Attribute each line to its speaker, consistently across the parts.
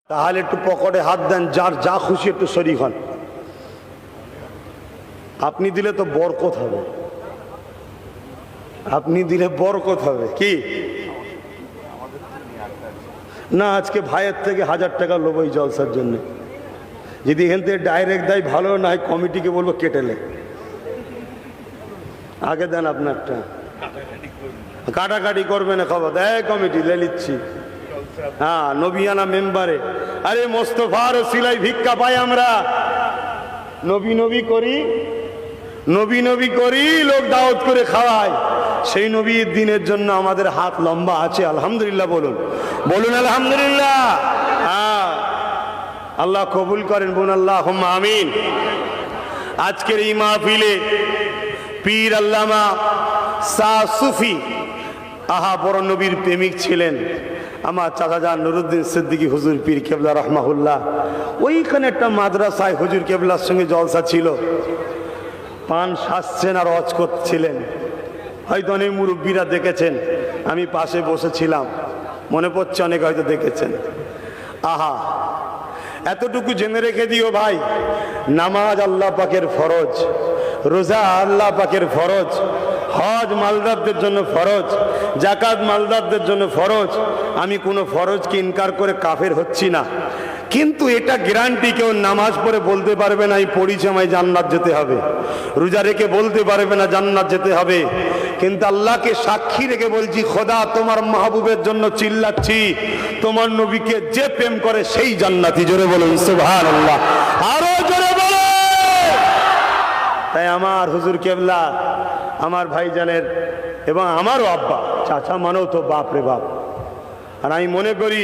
Speaker 1: তাহলে একটু পকেটে হাত দেন, যার যা খুশি একটু শরীক হন। আপনি দিলে তো বরকত হবে, আপনি দিলে বরকত হবে। কি না, আজকে ভাইয়ের থেকে 1000 টাকা লোব এই জলসার জন্য। যদি এখান থেকে ডাইরেক্ট দেয় ভালো, না হয় কমিটিকে বলবো কেটেলে। আগে দেন আপনারটা, কাটাকাটি করবে না, খবর দেয় কমিটি লে নিচ্ছি। হ্যাঁ, নবিয়ানা মেম্বারে, আরে মোস্তফার সিলাই ভিক্ষা পাই আমরা, নবী নবী করি, নবী নবী করি, লোক দাওয়াত করে খাওয়ায়। সেই নবীর দিনের জন্য আমাদের হাত লম্বা আছে, আলহামদুলিল্লাহ বলুন, বলুন আলহামদুলিল্লাহ। হ্যাঁ, আল্লাহ কবুল করেন, বলুন আল্লাহুম্মা আমিন। আজকের এই মাহফিলে পীর আল্লামা শাহ সুফি, আহা বড় নবীর প্রেমিক ছিলেন আমার চাচাজান নুরুদ্দিন সিদ্দিকী হুজুর পীর কেবলা রহমাহুল্লাহ। ওইখানে একটা মাদ্রাসায় হুজুর কেবলার সঙ্গে জলসা ছিল, পান সাজছেন আর ওয়াজ করছিলেন। হয়তো অনেক মুরব্বীরা দেখেছেন, আমি পাশে বসেছিলাম, মনে পড়ছে অনেকে হয়তো দেখেছেন। আহা, এতটুকু জেনে রেখে দিও ভাই, নামাজ আল্লাহ পাকের ফরজ, রোজা আল্লাহ পাকের ফরজ, হজ মালদারদের জন্য ফরজ, জাকাত মালদারদের জন্য ফরজ। আমি কোনো ফরজকে ইনকার করে কাফের হচ্ছি না, কিন্তু এটা গ্যারান্টি কেউ নামাজ পড়ে বলতে পারবে না এই পড়িছে আমায় জান্নাত যেতে হবে, রোজা রেখে বলতে পারবে না জান্নাত যেতে হবে। কিন্তু আল্লাহকে সাক্ষী রেখে বলছি, খোদা তোমার মাহবুবের জন্য চিল্লাচ্ছি, তোমার নবীকে যে প্রেম করে সেই জান্নাতি। জোরে বলুন সুবহানাল্লাহ, আরো জোরে বলো। তাই আমার হুজুর কেবলা, আমার ভাইজানের এবং আমারও আব্বা, চাচা মানেও তো বাপ রে বাপ। আর আমি মনে করি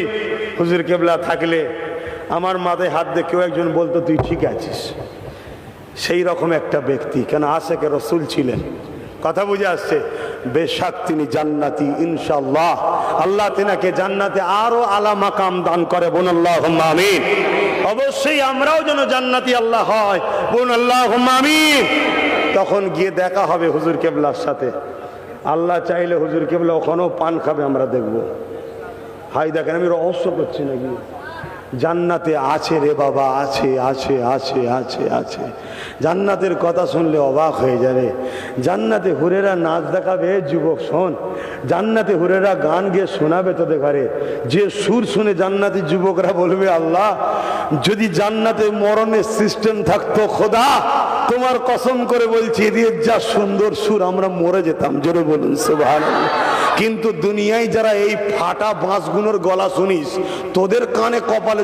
Speaker 1: হুজুর কেবলা থাকলে আমার মাথায় হাত দিয়ে কেউ একজন বলতো তুই ঠিক আছিস, সেই রকম একটা ব্যক্তি। কেন আশেকে রসুল ছিলেন, কথা বুঝে আসছে। বেশক তিনি জান্নাতি ইনশাআল্লাহ, আল্লাহ তিনাকে জান্নাতে আরো আলা মাকাম দান করে, বোন আল্লাহুম্মা আমিন। অবশ্যই আমরাও যেন জান্নাতি আল্লাহ হয়, বোন আল্লাহুম্মা আমিন। তখন গিয়ে দেখা হবে হুজুর কেবলার সাথে। আল্লাহ চাইলে হুজুর কেবলা ওখানেও পান খাবে, আমরা দেখব। হাই দেখেন, আমি রহস্য করছি নাকি, জান্নাতে আছে রে বাবা, আছে আছে আছে আছে আছে। জান্নাতের কথা শুনলে অবাক হয়ে যাবে। জান্নাতে হুরেরা নাচ দেখাবে, যুবক শোন, জান্নাতে হুরেরা গান গিয়ে শোনাবে তোদের ঘরে। যে সুর শুনে জান্নাতি যুবকরা বলবে, আল্লাহ যদি জান্নাতে মরণের সিস্টেম থাকতো, খোদা তোমার কসম করে বলছি এদের যা সুন্দর সুর, আমরা মরে যেতাম। জোরে বলুন সুবহানাল্লাহ। কিন্তু দুনিয়ায় যারা এই ফাটা বাঁশগুলোর গলা শুনিস, তোদের কানে কপালে